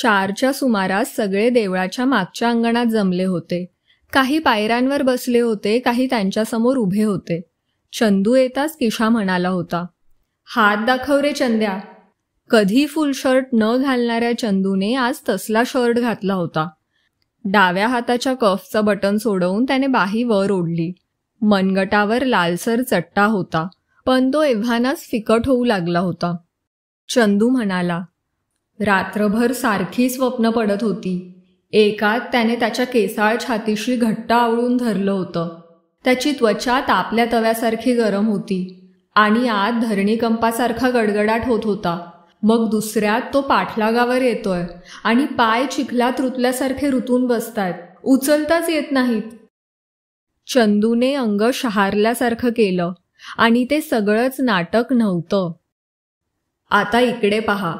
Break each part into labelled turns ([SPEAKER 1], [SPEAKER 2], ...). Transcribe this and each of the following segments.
[SPEAKER 1] 4च्या सुमारास सगळे देवळाच्या मागच्या अंगणात जमले होते. काही पायऱ्यांवर बसले होते, काही त्यांच्यासमोर उभे होते. चंदू येताच किशा म्हणाला होता, हात दाखव रे चंद्या. कधी फुल शर्ट न घालणाऱ्या चंदूने आज तसला शर्ट घातला होता. डाव्या हाताच्या कफचं बटन सोडवून त्याने बाही वर ओढली. मनगटावर लालसर चट्टा होता, पण तो एव्हानाच फिकट होऊ लागला होता. चंदू म्हणाला, रात्रभर सारखी स्वप्न पडत होती. एकात त्याने त्याच्या केसाळ छातीशी घट्ट आवळून धरलं होतं. त्याची त्वचा तापल्या तव्यासारखी गरम होती आणि आत धरणीकंपासारखा गडगडाट होत होता. मग दुसऱ्यात तो पाठलागावर येतोय आणि पाय चिखलात रुतल्यासारखे रुतून बसतायत, उचलताच येत नाहीत. चंदूने अंग शहारल्यासारखं केलं आणि ते सगळंच नाटक नव्हतं. आता इकडे पहा,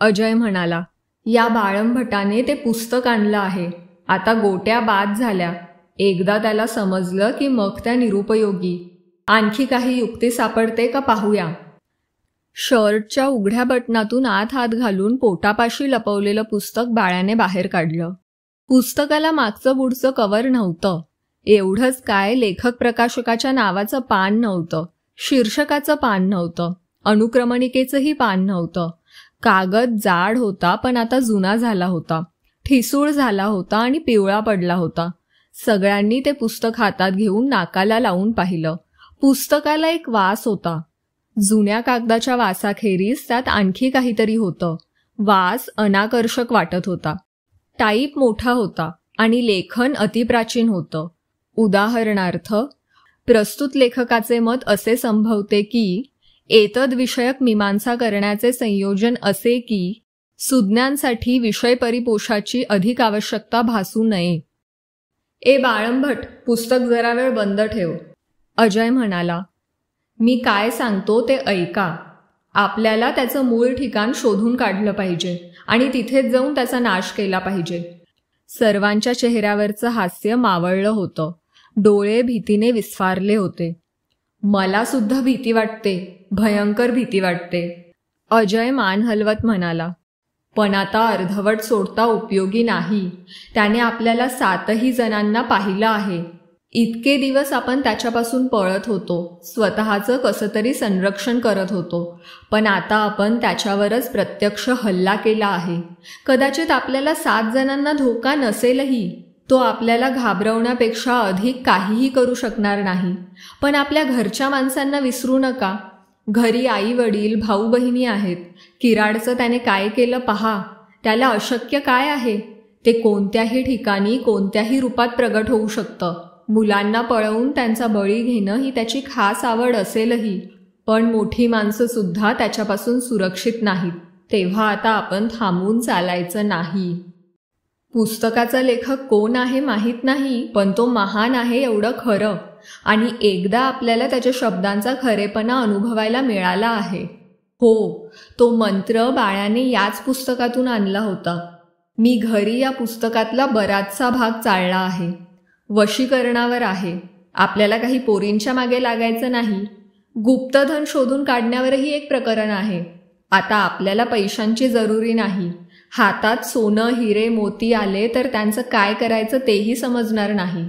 [SPEAKER 1] अजय म्हणाला. या बाळंभटाने ते पुस्तक आणलं आहे. आता गोट्या बाद झाल्या. एकदा त्याला समजलं की मग त्या निरुपयोगी. आणखी काही युक्ती सापडते का पाहूया. शर्टच्या उघड्या बटनातून आत हात घालून पोटापाशी लपवलेलं पुस्तक बाळ्याने बाहेर काढलं. पुस्तकाला मागचं पुढचं कव्हर नव्हतं. एवढंच काय, लेखक प्रकाशकाच्या नावाचं पान नव्हतं, शीर्षकाचं पान नव्हतं, अनुक्रमणिकेचंही पान नव्हतं. कागद जाड होता, पण आता जुना झाला होता, ठिसूळ झाला होता आणि पिवळा पडला होता. सगळ्यांनी ते पुस्तक हातात घेऊन नाकाला लावून पाहिलं. पुस्तकाला एक वास होता. जुन्या कागदाच्या वासाखेरीज त्यात आणखी काहीतरी होतं. वास अनाकर्षक वाटत होता. टाईप मोठा होता आणि लेखन अतिप्राचीन होतं. उदाहरणार्थ, प्रस्तुत लेखकाचे मत असे संभवते की एतद विषयक मीमांसा करण्याचे संयोजन असे की सुज्ञांसाठी विषय परिपोषाची अधिक आवश्यकता भासू नये. ए बाळंभट, पुस्तक जरा वेळ बंद ठेव, अजय म्हणाला. मी काय सांगतो ते ऐका. आपल्याला त्याचं मूळ ठिकाण शोधून काढलं पाहिजे आणि तिथेच जाऊन त्याचा नाश केला पाहिजे. सर्वांच्या चेहऱ्यावरचं हास्य मावळलं होतं. डोळे भीतीने विस्फारले होते. मला सुद्धा भीती वाटते, भयंकर भीती वाटते, अजय मान हलवत म्हणाला. पण आता अर्धवट सोडता उपयोगी नाही. त्याने आपल्याला 7ही जणांना पाहिलं आहे. इतके दिवस आपण त्याच्यापासून पळत होतो, स्वतःचं कसं तरी संरक्षण करत होतो. पण आता आपण त्याच्यावरच प्रत्यक्ष हल्ला केला आहे. कदाचित आपल्याला 7 जणांना धोका नसेलही. तो आपल्याला घाबरवण्यापेक्षा अधिक काहीही करू शकणार नाही. पण आपल्या घरच्या माणसांना विसरू नका. घरी आई वडील, भाऊ बहिणी आहेत. किराडचं त्याने काय केलं पहा. त्याला अशक्य काय आहे? ते कोणत्याही ठिकाणी कोणत्याही रूपात प्रगट होऊ शकतं. मुलांना पळवून त्यांचा बळी घेणं ही त्याची खास आवड असेलही. पण मोठी माणसं सुद्धा त्याच्यापासून सुरक्षित नाहीत. तेव्हा आता आपण थांबून चालायचं नाही. पुस्तकाचा लेखक कोण आहे माहीत नाही, पण तो महान आहे एवढं खरं. आणि एकदा आपल्याला त्याच्या शब्दांचा खरेपणा अनुभवायला मिळाला आहे. हो, तो मंत्र बाळ्याने याच पुस्तकातून आणला होता. मी घरी या पुस्तकातला बराचसा भाग चाळला आहे. वशीकरणावर आहे. आपल्याला काही पोरींच्या मागे लागायचं नाही. गुप्तधन शोधून काढण्यावरही एक प्रकरण आहे. आता आपल्याला पैशांची जरुरी नाही. हातात सोनं, हिरे, मोती आले तर त्यांचं काय करायचं तेही समजणार नाही.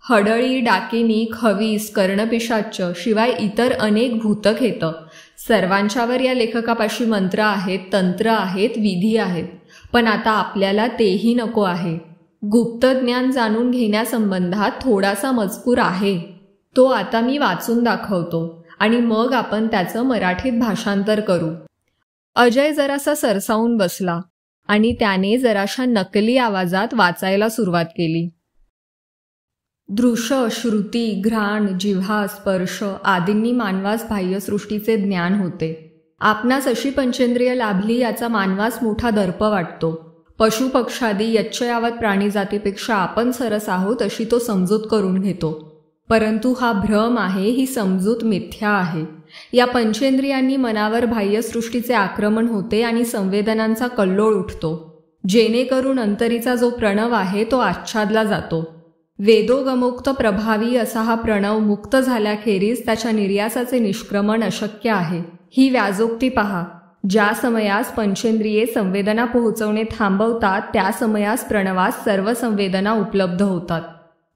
[SPEAKER 1] हडळी, डाकिनी, खवीस, कर्णपिशाच, शिवाय इतर अनेक भूतखेतं, सर्वांच्यावर या लेखकापाशी मंत्र आहेत, तंत्र आहेत, विधी आहेत. पण आता आपल्याला तेही नको आहे. गुप्त ज्ञान जाणून घेण्यासंबंधात थोडासा मजकूर आहे. तो आता मी वाचून दाखवतो आणि मग आपण त्याचं मराठीत भाषांतर करू. अजय जरासा सरसावून बसला आणि त्याने जराशा नकली आवाजात वाचायला सुरुवात केली. दृश्य, श्रुती, घ्राण, जिव्हा, स्पर्श आदींनी मानवास बाह्यसृष्टीचे ज्ञान होते. आपणास अशी पंचेंद्रिय लाभली याचा मानवास मोठा दर्प वाटतो. पशुपक्षादी यच्चयावत प्राणीजातीपेक्षा आपण सरस आहोत अशी तो समजूत करून घेतो. परंतु हा भ्रम आहे, ही समजूत मिथ्या आहे. या पंचेंद्रियांनी मनावर बाह्यसृष्टीचे आक्रमण होते आणि संवेदनांचा कल्लोळ उठतो, जेणेकरून अंतरीचा जो प्रणव आहे तो आच्छादला जातो. वेदोगमुक्त प्रभावी असा हा प्रणव मुक्त झाल्याखेरीज त्याच्या निर्यासाचे निष्क्रमण अशक्य आहे. ही व्याजोक्ती पहा. ज्या समयास पंचेंद्रिये संवेदना पोहोचवणे थांबवतात त्या समयास प्रणवास सर्व संवेदना उपलब्ध होतात.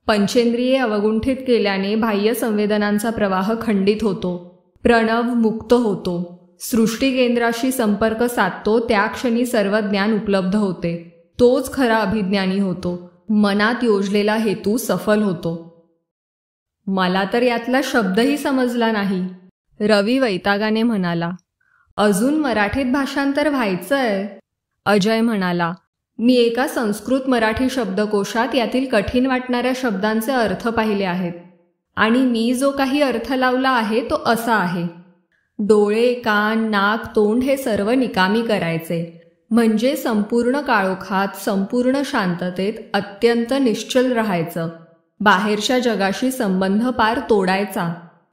[SPEAKER 1] पंचेंद्रिये अवगुंठित केल्याने बाह्य संवेदनांचा प्रवाह खंडित होतो. प्रणव मुक्त होतो. सृष्टी केंद्राशी संपर्क साधतो त्या क्षणी सर्व ज्ञान उपलब्ध होते. तोच खरा अभिज्ञानी होतो. मनात योजलेला हेतू सफल होतो. मला तर यातला शब्दही समजला नाही, रवी वैतागाने म्हणाला. अजून मराठीत भाषांतर व्हायचंय, अजय म्हणाला. मी एका संस्कृत मराठी शब्दकोशात यातील कठीण वाटणाऱ्या शब्दांचे अर्थ पाहिले आहेत आणि मी जो काही अर्थ लावला आहे तो असा आहे. डोळे, कान, नाक, तोंड हे सर्व निकामी करायचे, म्हणजे संपूर्ण काळोखात, संपूर्ण शांततेत अत्यंत निश्चल राहायचं. बाहेरच्या जगाशी संबंध पार तोडायचा,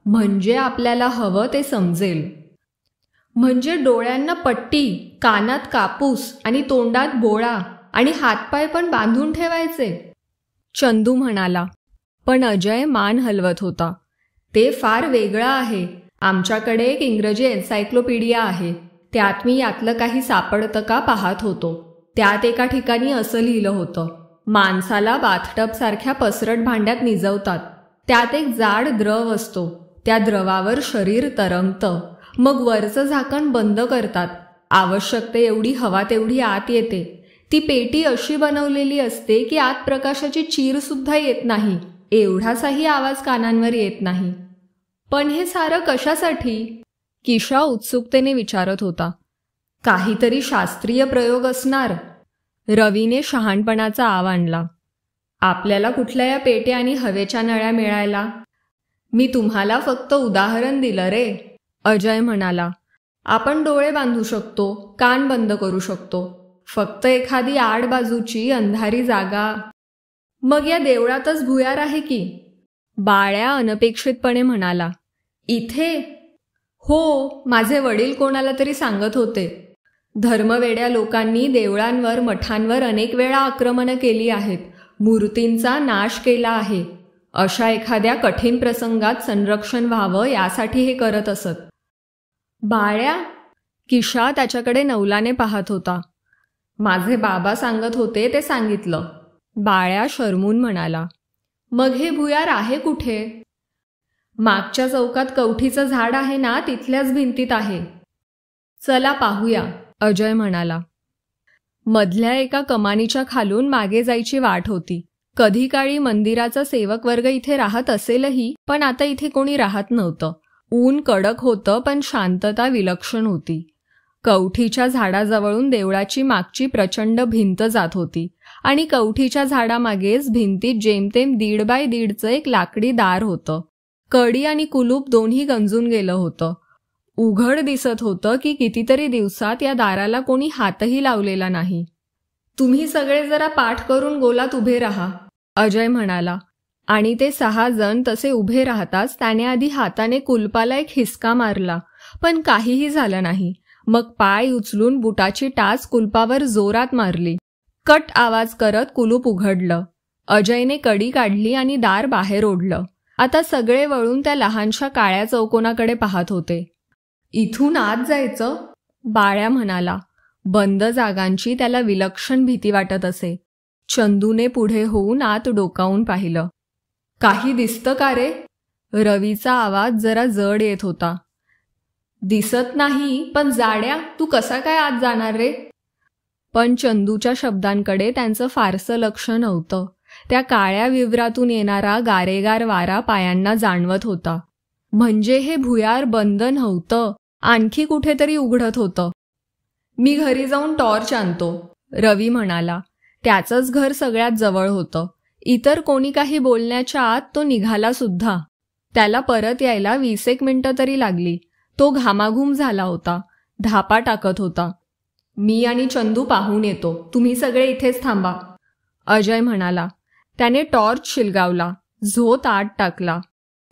[SPEAKER 1] म्हणजे आपल्याला हवं ते समजेल. म्हणजे डोळ्यांना पट्टी, कानात कापूस आणि तोंडात बोळा आणि हातपाय पण बांधून ठेवायचे, चंदू म्हणाला. पण अजय मान हलवत होता. ते फार वेगळं आहे. आमच्याकडे एक इंग्रजी एन्सायक्लोपीडिया आहे, त्यात मी यातलं काही सापडतं का पाहत होतो. त्यात एका ठिकाणी असं लिहिलं होतं, माणसाला बाथटबसारख्या पसरट भांड्यात निजवतात. त्यात एक जाड द्रव असतो. त्या द्रवावर शरीर तरंगतं. मग वरचं झाकण बंद करतात. आवश्यकते एवढी हवा तेवढी आत येते. ती पेटी अशी बनवलेली असते की आत प्रकाशाची चीर सुद्धा येत नाही. एवढासाही आवाज कानांवर येत नाही. पण हे सारं कशासाठी? किशा उत्सुकतेने विचारत होता. काहीतरी शास्त्रीय प्रयोग असणार, रवीने शहाणपणाचा आव आणला. आपल्याला कुठल्या या पेट्या आणि हवेच्या नळ्या मिळायला? मी तुम्हाला फक्त उदाहरण दिलं रे, अजय म्हणाला. आपण डोळे बांधू शकतो, कान बंद करू शकतो. फक्त एखादी आड बाजूची अंधारी जागा. मग या देवळातच भुयार आहे की, बाळ्या अनपेक्षितपणे म्हणाला. इथे? हो, माझे वडील कोणाला तरी सांगत होते. धर्मवेड्या लोकांनी देवळांवर, मठांवर अनेक वेळा आक्रमणं केली आहेत. मूर्तींचा नाश केला आहे. अशा एखाद्या कठीण प्रसंगात संरक्षण व्हावं यासाठी हे करत असत. बाळ्या? किशा त्याच्याकडे नवलाने पाहत होता. माझे बाबा सांगत होते ते सांगितलं, बाळ्या शरमून म्हणाला. मग हे भुयार आहे कुठे? मागच्या चौकात कवठीचं झाड आहे ना, तिथल्याच भिंतीत आहे. चला पाहूया, अजय म्हणाला. मधल्या एका कमानीच्या खालून मागे जायची वाट होती. कधी काळी मंदिराचा सेवक वर्ग इथे राहत असेलही, पण आता इथे कोणी राहत नव्हतं. ऊन कडक होतं, पण शांतता विलक्षण होती. कवठीच्या झाडाजवळून देवळाची मागची प्रचंड भिंत जात होती आणि कवठीच्या झाडामागेच भिंतीत जेमतेम 1.5 बाय 1.5चं एक लाकडी दार होतं. कडी आणि कुलूप दोन्ही गंजून गेलं होतं. उघड दिसत होतं की कितीतरी दिवसात या दाराला कोणी हातही लावलेला नाही. तुम्ही सगळे जरा पाठ करून गोलात उभे राहा, अजय म्हणाला. आणि ते 6 जण तसे उभे राहताच त्याने आधी हाताने कुलपाला एक हिसका मारला, पण काहीही झालं नाही. मग पाय उचलून बुटाची टाच कुलपावर जोरात मारली. कट आवाज करत कुलूप उघडलं. अजयने कडी काढली आणि दार बाहेर ओढलं. आता सगळे वळून त्या लहानशा काळ्या चौकोनाकडे पाहत होते. इथून आत जायचं, बाळ्या म्हणाला. बंद जागांची त्याला विलक्षण भीती वाटत असे. चंदूने पुढे होऊन आत डोकावून पाहिलं. काही दिसतं का रे? रवीचा आवाज जरा जड येत होता. दिसत नाही, पण जाड्या, तू कसा काय आत जाणार रे? पण चंदूच्या शब्दांकडे त्यांचं फारसं लक्ष नव्हतं. त्या काळ्या विवरातून येणारा गारेगार वारा पायांना जाणवत होता. म्हणजे हे भुयार बंद नव्हतं, आणखी कुठेतरी उघडत होतं. मी घरी जाऊन टॉर्च आणतो, रवी म्हणाला. त्याचंच घर सगळ्यात जवळ होतं. इतर कोणी काही बोलण्याच्या आत तो निघाला सुद्धा. त्याला परत यायला 20 मिनिटं तरी लागली. तो घामाघूम झाला होता. धापा टाकत होता. मी आणि चंदू पाहून येतो, तुम्ही सगळे इथेच थांबा, अजय म्हणाला. त्याने टॉर्च शिलगावला. झोत आत टाकला.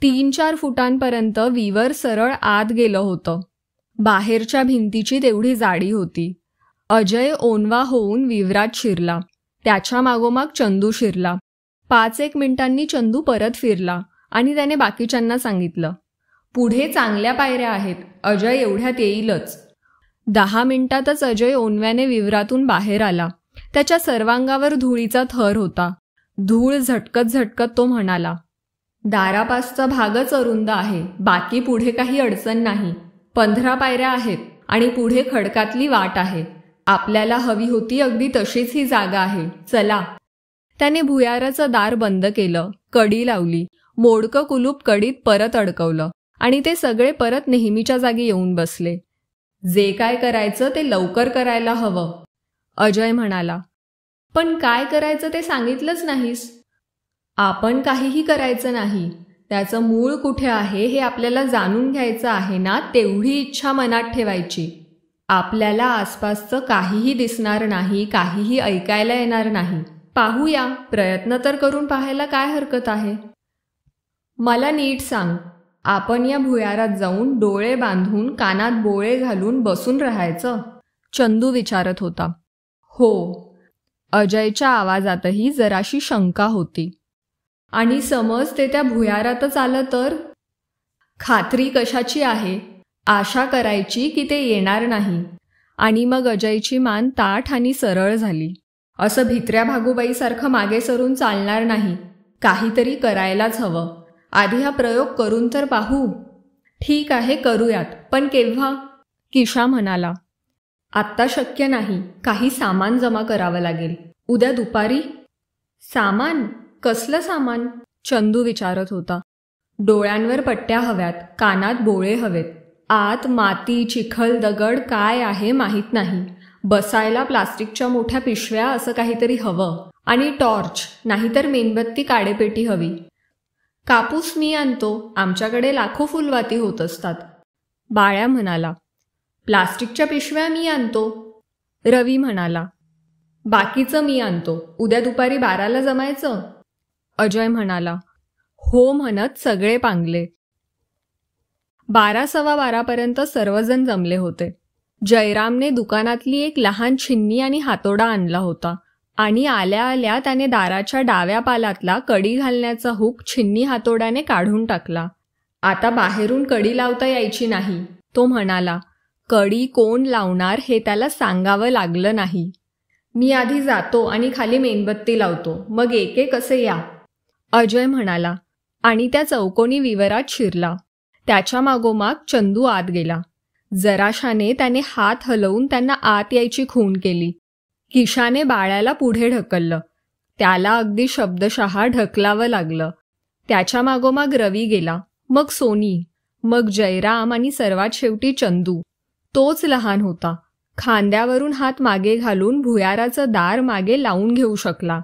[SPEAKER 1] 3-4 फुटांपर्यंत विवर सरळ आत गेलं होतं. बाहेरच्या भिंतीची तेवढी जाडी होती. अजय ओनवा होऊन विवरात शिरला. त्याच्या मागोमाग चंदू शिरला. 5-1 मिनिटांनी चंदू परत फिरला आणि त्याने बाकीच्यांना सांगितलं, पुढे चांगल्या पायऱ्या आहेत, अजय एवढ्यात येईलच. 10 मिनिटातच अजय ओनव्याने विवरातून बाहेर आला. त्याच्या सर्वांगावर धुळीचा थर होता. धूळ झटकत झटकत तो म्हणाला, दारापासचा भागच अरुंद आहे, बाकी पुढे काही अडचण नाही. 15 पायऱ्या आहेत आणि पुढे खडकातली वाट आहे. आपल्याला हवी होती अगदी तशीच ही जागा आहे, चला. त्याने भुयाराचं दार बंद केलं, कडी लावली, मोडकं कुलूप कडीत परत अडकवलं आणि ते सगळे परत नेहमीच्या जागी येऊन बसले. जे काय करायचं ते लवकर करायला हवं, अजय म्हणाला. पण काय करायचं ते सांगितलंच नाहीस. आपण काहीही करायचं नाही. त्याचं मूळ कुठे आहे हे आपल्याला जाणून घ्यायचं आहे ना, तेवढी इच्छा मनात ठेवायची. आपल्याला आसपासचं काहीही दिसणार नाही, काहीही ऐकायला येणार नाही. पाहूया, प्रयत्न तर करून पाहायला काय हरकत आहे. मला नीट सांग, आपण या भुयारात जाऊन डोळे बांधून कानात बोळे घालून बसून राहायचं? चंदू विचारत होता. हो. अजयच्या आवाजातही जराशी शंका होती. आणि समज ते त्या भुयारातच आलं तर? खात्री कशाची आहे? आशा करायची की ते येणार नाही. आणि मग अजयची मान ताठ आणि सरळ झाली. असं भित्र्या भागूबाईसारखं मागे सरून चालणार नाही. काहीतरी करायलाच हवं. आधी हा प्रयोग करून तर पाहू. ठीक आहे, करूयात, पण केव्हा? किशा म्हणाला. आत्ता शक्य नाही. काही सामान जमा करावं लागेल. उद्या दुपारी? सामान? कसलं सामान? चंदू विचारत होता. डोळ्यांवर पट्ट्या हव्यात, कानात बोळे हवेत. आत माती, चिखल, दगड काय आहे माहीत नाही. बसायला प्लास्टिकच्या मोठ्या पिशव्या असं काहीतरी हवं. आणि टॉर्च, नाहीतर मेणबत्ती काडेपेटी हवी. कापूस मी आणतो, आमच्याकडे लाखो फुलवाती होत असतात, बाळ्या म्हणाला. प्लास्टिकच्या पिशव्या मी आणतो, रवी म्हणाला. बाकीचं मी आणतो. उद्या दुपारी 12ला जमायचं? अजय म्हणाला. हो म्हणत सगळे पांगले. 12:15 सर्वजण जमले होते. जयरामने दुकानातली एक लहान छिन्नी आणि हातोडा आणला होता आणि आल्या आल्या त्याने दाराच्या डाव्या पालातला कडी घालण्याचा हुक छिन्नी हातोड्याने काढून टाकला. आता बाहेरून कडी लावता यायची नाही, तो म्हणाला. कडी कोण लावणार हे त्याला सांगावं लागलं नाही. मी आधी जातो आणि खाली मेणबत्ती लावतो, मग एके कसे या, अजय म्हणाला आणि त्या चौकोनी विवरात शिरला. त्याच्या मागोमाग चंदू आत गेला. जराशाने त्याने हात हलवून त्यांना आत यायची खूण केली. किशाने बाळ्याला पुढे ढकललं. त्याला अगदी शब्दशः ढकलावं लागलं. त्याच्या मागोमाग रवी गेला, मग सोनी, मग जयराम आणि सर्वात शेवटी चंदू. तोच लहान होता. खांद्यावरून हात मागे घालून भुयाराचं दार मागे लावून घेऊ शकला.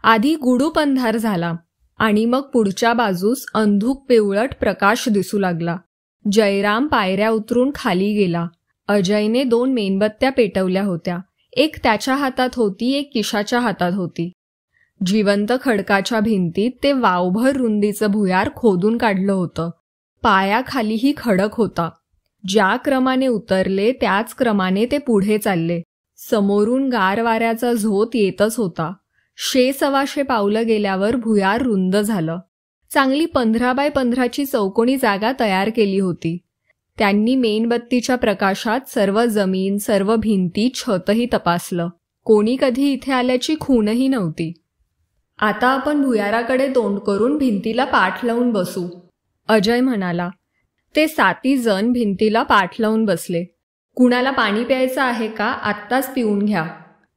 [SPEAKER 1] आधी गुडूप अंधार झाला आणि मग पुढच्या बाजूस अंधुक पिवळट प्रकाश दिसू लागला. जयराम पायऱ्या उतरून खाली गेला. अजयने 2 मेणबत्त्या पेटवल्या होत्या. एक त्याच्या हातात होती, एक किशाच्या हातात होती. जिवंत खडकाच्या भिंतीत ते वावभर रुंदीचं भुयार खोदून काढलं होतं. पायाखालीही खडक होता. ज्या क्रमाने उतरले त्याच क्रमाने ते पुढे चालले. समोरून गार वाऱ्याचा झोत येतच होता. 100-125 पावलं गेल्यावर भुयार रुंद झालं. चांगली 15x15ची चौकोनी जागा तयार केली होती. त्यांनी मेणबत्तीच्या प्रकाशात सर्व जमीन, सर्व भिंती, छतही तपासलं. कोणी कधी इथे आल्याची खूणही नव्हती. आता आपण भुयाराकडे तोंड करून भिंतीला पाठ लावून बसू, अजय म्हणाला. ते 7 जण भिंतीला पाठ लावून बसले. कुणाला पाणी प्यायचं आहे का? आत्ताच पिऊन घ्या,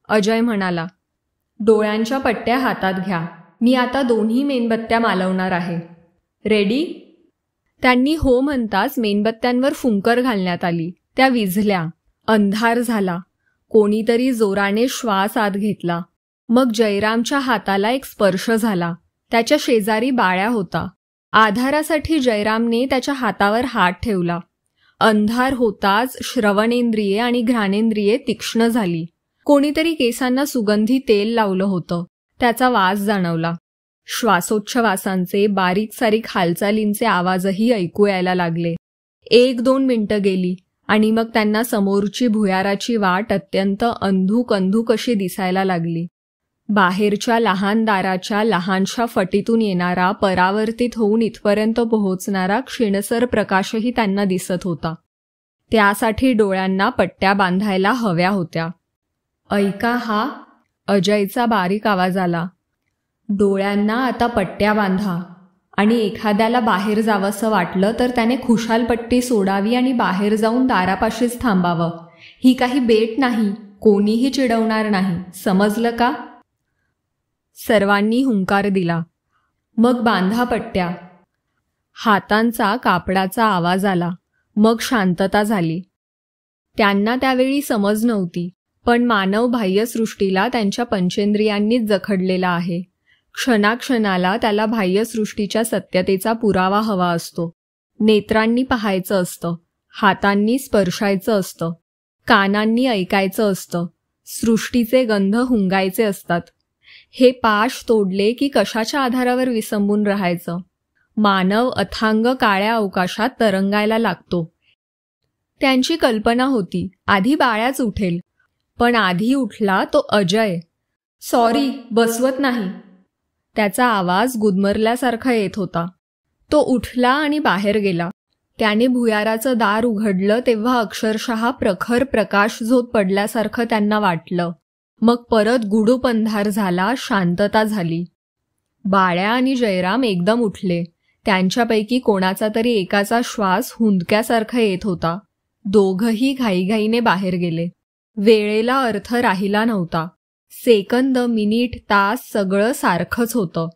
[SPEAKER 1] अजय म्हणाला. डोळ्यांच्या पट्ट्या हातात घ्या. मी आता 2 मेणबत्त्या मालवणार आहे. रेडी? त्यांनी हो म्हणताच मेणबत्त्यांवर फुंकर घालण्यात आली. त्या विझल्या. अंधार झाला. कोणीतरी जोराने श्वास आत घेतला. मग जयरामच्या हाताला एक स्पर्श झाला. त्याच्या शेजारी बाळ्या होता. आधारासाठी जयरामने त्याच्या हातावर हात ठेवला. अंधार होताच श्रवणेंद्रिये आणि घ्राणेंद्रिये तीक्ष्ण झाली. कोणीतरी केसांना सुगंधी तेल लावलं होतं. त्याचा वास जाणवला. श्वासोच्छवासांचे, बारीक सारीक हालचालींचे आवाजही ऐकू यायला लागले. 1-2 मिनिटं गेली आणि मग त्यांना समोरची भुयाराची वाट अत्यंत अंधुक अंधुक अशी दिसायला लागली. बाहेरच्या लहान दाराच्या लहानशा फटीतून येणारा, परावर्तित होऊन इथपर्यंत पोहोचणारा क्षीणसर प्रकाशही त्यांना दिसत होता. त्यासाठी डोळ्यांना पट्ट्या बांधायला हव्या होत्या. ऐका हा, अजयचा बारीक आवाज आला. डोळ्यांना आता पट्ट्या बांधा आणि एखाद्याला बाहेर जावंसं वाटलं तर त्याने खुशाल पट्टी सोडावी आणि बाहेर जाऊन दारापाशीच थांबावं. ही काही बेट नाही, कोणीही चिडवणार नाही, समजलं का? सर्वांनी हुंकार दिला. मग बांधा पट्ट्या. हातांचा कापडाचा आवाज आला. मग शांतता झाली. त्यांना त्यावेळी समज नव्हती, पण मानव बाह्यसृष्टीला त्यांच्या पंचेंद्रियांनीच जखडलेला आहे. क्षणाक्षणाला त्याला बाह्यसृष्टीच्या सत्यतेचा पुरावा हवा असतो. नेत्रांनी पाहायचं असतं, हातांनी स्पर्शायचं असतं, कानांनी ऐकायचं असतं, सृष्टीचे गंध हुंगायचे असतात. हे पाश तोडले की कशाच्या आधारावर विसंबून राहायचं? मानव अथांग काळ्या अवकाशात तरंगायला लागतो. त्यांची कल्पना होती आधी बाळ्याच उठेल, पण आधी उठला तो अजय. सॉरी, बसवत नाही. त्याचा आवाज गुदमरल्यासारखा येत होता. तो उठला आणि बाहेर गेला. त्याने भुयाराचं दार उघडलं तेव्हा अक्षरशः प्रखर प्रकाश झोत पडल्यासारखं त्यांना वाटलं. मग परत गुडूप अंधार झाला, शांतता झाली. बाळ्या आणि जयराम एकदम उठले. त्यांच्यापैकी कोणाचा तरी एकाचा श्वास हुंदक्यासारखा येत होता. दोघंही घाईघाईने बाहेर गेले. वेळेला अर्थ राहिला नव्हता. सेकंद, मिनिट, तास सगळं सारखंच होतं.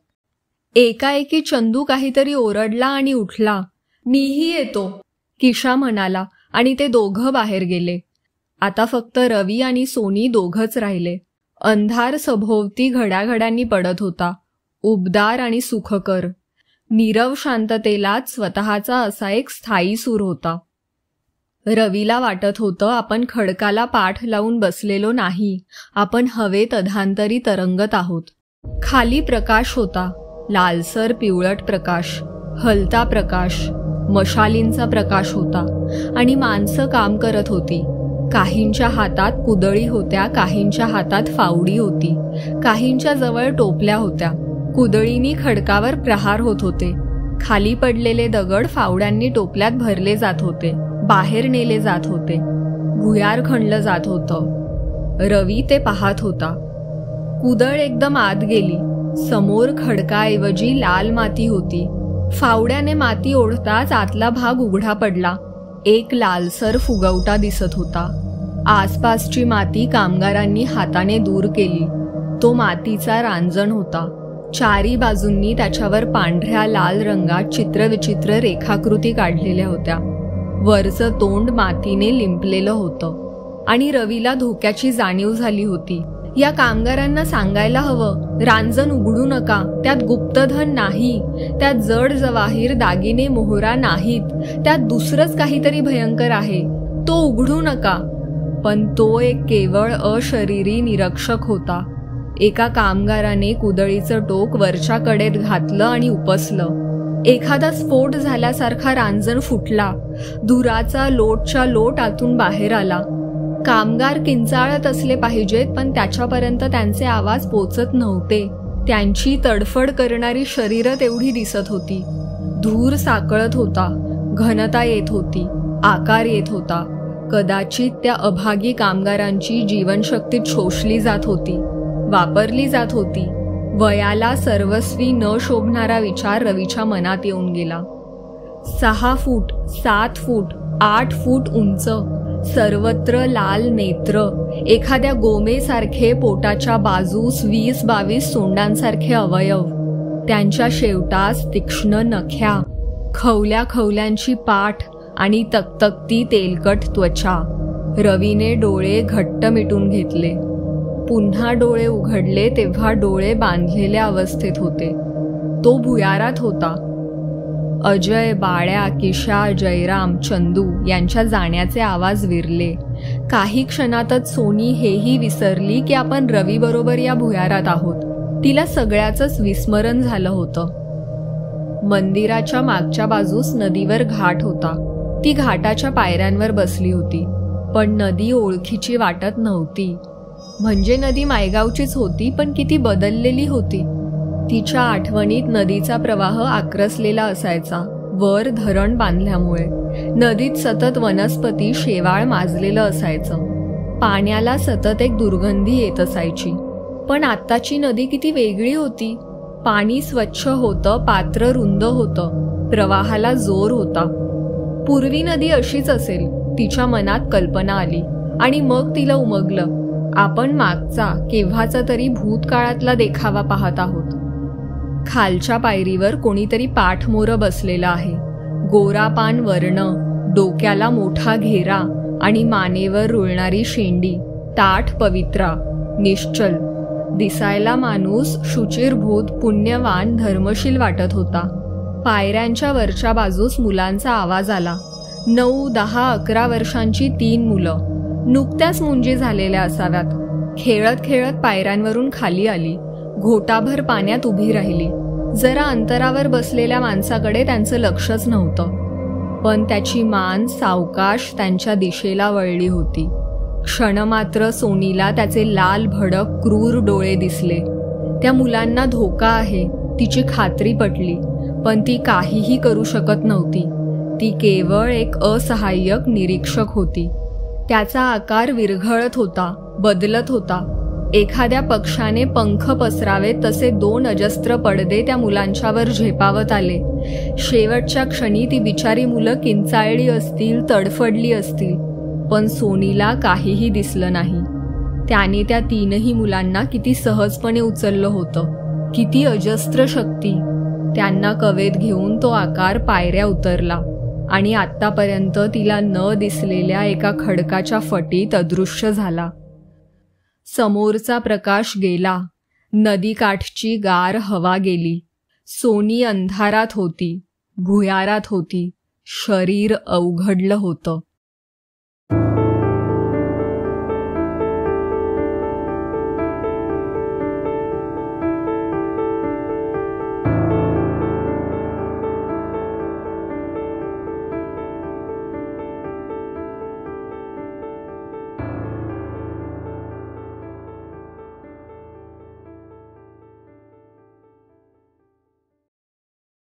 [SPEAKER 1] एकाएकी चंदू काहीतरी ओरडला आणि उठला. मीही येतो, किशा म्हणाला आणि ते दोघं बाहेर गेले. आता फक्त रवी आणि सोनी दोघंच राहिले. अंधार सभोवती घडाघडांनी पडत होता, उबदार आणि सुखकर. नीरव शांततेलाच स्वतःचा असा एक स्थायी सूर होता. रवीला वाटत होतं आपण खडकाला पाठ लावून बसलेलो नाही, आपण हवेत अधांतरी तरंगत आहोत. खाली प्रकाश होता, लालसर पिवळट प्रकाश, हलता प्रकाश, मशालींचा प्रकाश होता आणि माणसं काम करत होती. काहींच्या हातात कुदळी होत्या, काहींच्या हातात फावडी होती, काहींच्या जवळ टोपल्या होत्या. कुदळींनी खडकावर प्रहार होत होते. खाली पडलेले दगड फावड्यांनी टोपल्यात भरले जात होते, बाहेर नेले जात होते. भुयार खणलं जात होतं. रवी ते पाहत होता. कुदळ एकदम आत गेली. समोर खडकाऐवजी लाल माती होती. फावड्याने माती ओढताच आतला भाग उघडा पडला. एक लालसर फुगवटा दिसत होता. आसपासची माती कामगारांनी हाताने दूर केली. तो मातीचा रांजण होता. चारी बाजूंनी त्याच्यावर पांढऱ्या लाल रंगात चित्रविचित्र रेखाकृती काढलेल्या होत्या. वरचं तोंड मातीने लिंपलेलं होतं आणि रवीला धोक्याची जाणीव झाली होती. या कामगारांना सांगायला हवं, रांजण उघडू नका, त्यात गुप्तधन नाही, त्यात जड जवाहीर दागिने मोहरा नाहीत, त्यात दुसरंच काहीतरी भयंकर आहे, तो उघडू नका. पण तो एक केवळ अशरीरी निरीक्षक होता. एका कामगाराने कुदळीचं टोक वरच्या कडेत घातलं आणि उपसलं. एखादा स्फोट झाल्यासारखा रांजण फुटला. धुराचा लोटच्या लोट आतून बाहेर आला. कामगार किंचाळत असले पाहिजेत, पण त्याच्यापर्यंत त्यांचे आवाज पोचत नव्हते. त्यांची तडफड करणारी शरीरं तेवढी दिसत होती. धूर साकळत होता, घनता येत होती, आकार येत होता. कदाचित त्या अभागी कामगारांची जीवनशक्ती शोषली जात होती, वापरली जात होती. वयाला सर्वस्वी न शोभणारा विचार रवीच्या मनात येऊन गेला. 6 फूट, 7 फूट, 8 फूट उंच, सर्वत्र लाल नेत्र, एखाद्या गोमेसारखे पोटाच्या बाजूस 20-22 सोंडांसारखे अवयव, त्यांच्या शेवटास तीक्ष्ण नख्या, खवल्या खवल्यांची पाठ आणि तकतकती तेलकट त्वचा. रवीने डोळे घट्ट मिटून घेतले. पुन्हा डोळे उघडले तेव्हा डोळे बांधलेल्या अवस्थेत होते. तो भुयारात होता. अजय, बाळ्या, किशा, जयराम, चंदू यांच्या जाण्याचे आवाज विरले. काही क्षणातच सोनी हेही विसरली की आपण रवी बरोबर या भुयारात आहोत. तिला सगळ्याचंच विस्मरण झालं होतं. मंदिराच्या मागच्या बाजूस नदीवर घाट होता. ती घाटाच्या पायऱ्यांवर बसली होती, पण नदी ओळखीची वाटत नव्हती. म्हणजे नदी मायगावचीच होती, पण किती बदललेली होती. तिच्या आठवणीत नदीचा प्रवाह आक्रसलेला असायचा, वर धरण बांधल्यामुळे. नदीत सतत वनस्पती शेवाळ माजलेलं असायचं. पाण्याला सतत एक दुर्गंधी येत असायची. पण आत्ताची नदी किती वेगळी होती. पाणी स्वच्छ होतं, पात्र रुंद होतं, प्रवाहाला जोर होता. पूर्वी नदी अशीच असेल, तिच्या मनात कल्पना आली आणि मग तिला उमगलं, आपण मागचा केव्हाचा तरी भूतकाळातला देखावा पाहत आहोत. खालच्या पायरीवर कोणीतरी पाठमोरं बसलेलं आहे. गोरापान वर्ण, डोक्याला मोठा घेरा आणि मानेवर रुळणारी शेंडी, ताठ पवित्रा, निश्चल. दिसायला माणूस शुचिरभूत, पुण्यवान, धर्मशील वाटत होता. पायऱ्यांच्या वरच्या बाजूस मुलांचा आवाज आला. 9, 10, 11 वर्षांची 3 मुलं, नुकत्याच मुंजी झालेल्या असाव्यात. खेळत खेळत पायऱ्यांवरून खाली आली. घोटाभर पाण्यात उभी राहिली. जरा अंतरावर बसलेल्या माणसाकडे त्यांचं लक्षच नव्हतं. पण त्याची मान सावकाश त्यांच्या दिशेला वळली होती. क्षणमात्र सोनीला त्याचे लाल भडक क्रूर डोळे दिसले. त्या मुलांना धोका आहे तिची खात्री पटली, पण ती काहीही करू शकत नव्हती. ती केवळ एक असहाय्यक निरीक्षक होती. त्याचा आकार विरघळत होता, बदलत होता. एखाद्या पक्षाने पंख पसरावे तसे 2 अजस्त्र पडदे त्या मुलांच्यावर झेपावत आले. शेवटच्या क्षणी ती बिचारी मुलं किंचाळली असतील, तडफडली असतील, पण सोनीला काहीही दिसलं नाही. त्याने त्या 3ही मुलांना किती सहजपणे उचललं होतं. किती अजस्त्र शक्ती. त्यांना कवेत घेऊन तो आकार पायऱ्या उतरला आणि आत्तापर्यंत तिला न दिसलेल्या एका खडकाच्या फटीत अदृश्य झाला. समोरचा प्रकाश गेला. नदीकाठची गार हवा गेली. सोनी अंधारात होती, भुयारात होती. शरीर अवघडलं होतं.